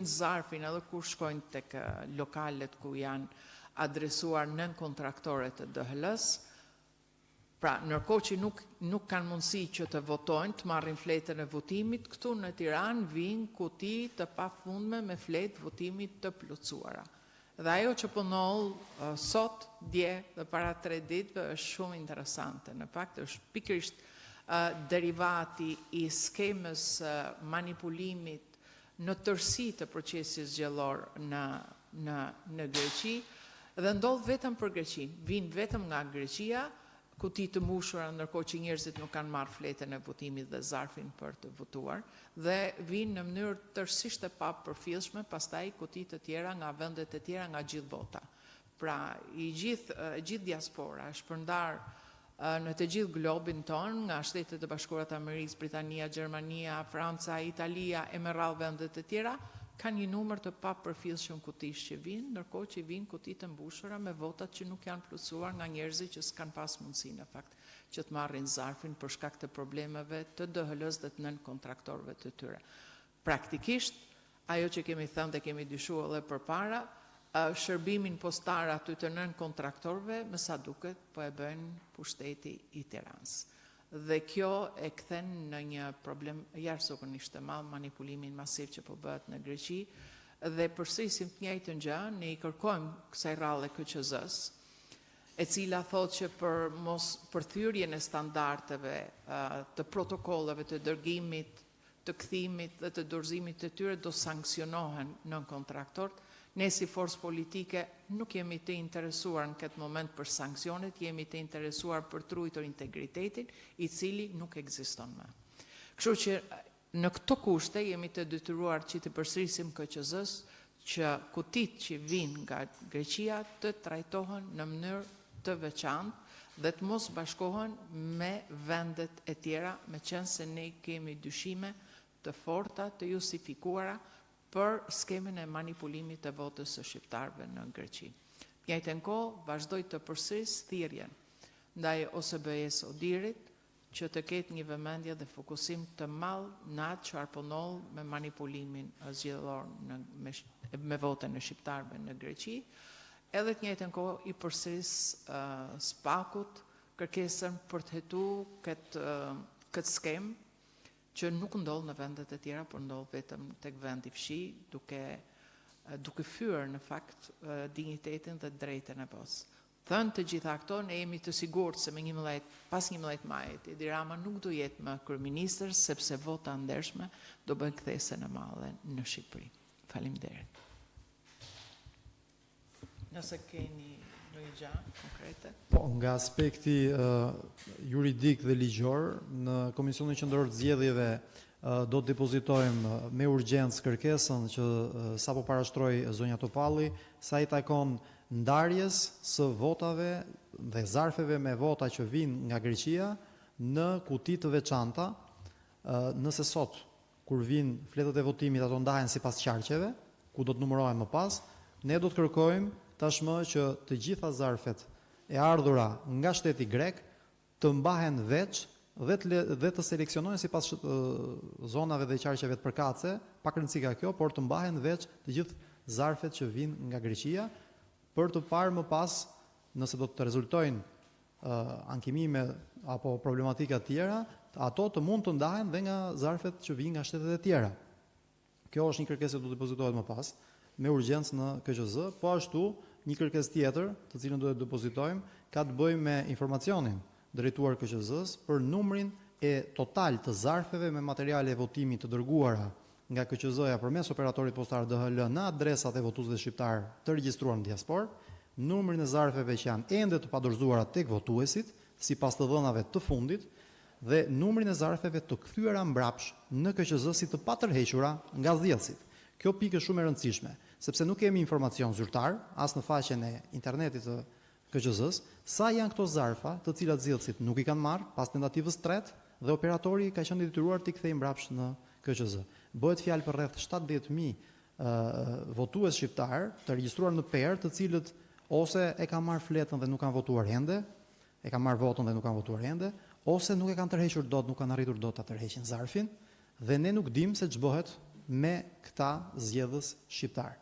zarfin edhe kur shkojnë tek lokalet ku janë adresuar nën kontraktore të DHL-s, pra ndërkohë që nuk kanë mundësi që të votojnë, të marrin fletën e votimit, këtu në Tiranë vinë kuti të pafundme me fletë votimit të plotësuara. Dhe ajo që punoll sot, dje dhe para 3 ditëve është shumë interesante. Në fakt është pikërisht derivati i skemës manipulimit në tërësi të procesit zgjedhor në Greqi, dhe ndodh vetëm për Greqinë, vinë vetëm nga Greqia, kuti të mbushura ndërkohë që njerëzit nuk kanë marrë fletën e votimit dhe zarfin për të votuar, dhe vinë në mënyrë tërësisht e papërfillshme, pastaj kuti të tjera nga vendet e tjera nga gjithë bota. Pra, gjithë diaspora është shpërndar në të gjithë globin ton, nga Shtetet e Bashkuara të Amerikës, Britania, Gjermania, Franca, Italia, e me radhë vendet e tjera, kanë një numër të papërfillshëm kutish që vinë, ndërkohë që vinë kuti të mbushura me votat që nuk janë plotësuar nga njerëzit që s'kan pas mundësi në fakt që të marrin zarfin për shkak të problemeve të DHL-s dhe të nën kontraktorëve të tyre. Praktikisht, ajo që kemi thënë dhe kemi dyshuar edhe përpara, shërbimin postar aty të nën kontraktorëve, me sa duket, po e bën pushteti i Tiranës. Dhe kjo e kthen në një problem jashtëzakonisht të madh, manipulimin masiv që po bëhet në Greqi, dhe përsërisim të njëjtën gjë, ne i kërkojmë kësaj rradhe KQZ-s, e cila thotë që për thyrjen e standardeve, të protokolleve të dërgimit, të kthimit dhe të dorëzimit të tyre do sankcionohen nën kontraktorët. Ne si forcë politike nuk jemi të interesuar në këtë moment për sankcionet, jemi të interesuar për të ruajtur integritetin, i cili nuk ekziston më. Kështu që në këto kushte jemi të detyruar që të përsërisim KQZ-s që kutitë që vinë nga Greqia të trajtohen në mënyrë të veçantë dhe të mos bashkohen me vendet e tjera, meqense ne kemi dyshime të forta, të justifikuara për skemen e manipulimit të votës së shqiptarëve në Greqi. Në njëjtën kohë, vazhdoj të përsëris thirrjen ndaj OSBE-s Odirit që të ketë një vëmendje dhe fokusim të madh në atë çfarë punon me manipulimin zgjedhor me votën e shqiptarëve në Greqi, edhe të njëjtën kohë i përsëris SPAK-ut kërkesën për të hetuar këtë skemë që nuk ndodh në vendet e tjera, por ndodh vetëm tek vendi i fshi, duke fyer në fakt dinjitetin dhe drejtën e votës. Thënë të gjitha këto, ne jemi të sigurt se pas 11 majit, Edi Rama nuk do jetë më kryeministër, sepse vota ndershme do bën kthesën e madhe në Shqipëri. Faleminderit. Nëse keni ndonjë gjë konkrete? Po, nga aspekti juridik dhe ligjor, në Komisionin Qendror të Zgjedhjeve do të depozitojmë me urgjencë kërkesën që sapo parashtroi zonja Topalli, sa i takon ndarjes së votave dhe zarfeve me vota që vinë nga Greqia në kuti të veçanta, nëse sot kur vinë fletët e votimit ato ndahen sipas qarqeve, ku do të numërohen më pas, ne do të kërkojmë tashmë që të gjitha zarfet e ardhura nga shteti grek të mbahen veç dhe të seleksionohen sipas zonave dhe qarqeve të përkatëse, pa rëndësi ka kjo, por të mbahen veç të gjithë zarfet që vinë nga Greqia, për të parë më pas nëse do të rezultojnë ankimime apo problematika të tjera, ato të mund të ndahen dhe nga zarfet që vinë nga shtetet e tjera. Kjo është një kërkesë që do të depozitohet më pas me urgjencë në KQZ, po ashtu një kërkesë tjetër, të cilën do të depozitojmë, ka të bëjë me informacionin drejtuar KQZ-s për numrin e total të zarfeve me materiale votimit të dërguara nga KQZ-ja përmes operatorit postar DHL në adresat e votuesve shqiptar të regjistruar në diasporë, numrin e zarfeve që janë ende të padorëzuara tek votuesit, sipas të dhënave të fundit, dhe numrin e zarfeve të kthyera mbrapsh në KQZ si të patërhequra nga zgjedhësit. Kjo pikë është shumë e rëndësishme, sepse nuk kemi informacion zyrtar, as në faqen e internetit të KQZ-s, sa janë këto zarfa të cilat zgjedhësit nuk i kanë marrë pas tentativës tretë dhe operatori ka qenë i detyruar t'i kthejë mbrapsh në KQZ. Bëhet fjalë për rreth 70.000 votues shqiptar të regjistruar në PER, të cilët ose e kanë marrë fletën dhe nuk kanë votuar ende, e kanë marrë votën dhe nuk kanë votuar ende, ose nuk e kanë tërhequr dot, nuk kanë arritur dot ta tërheqin zarfin, dhe ne nuk dimë se ç'bëhet me këta zgjedhës shqiptar.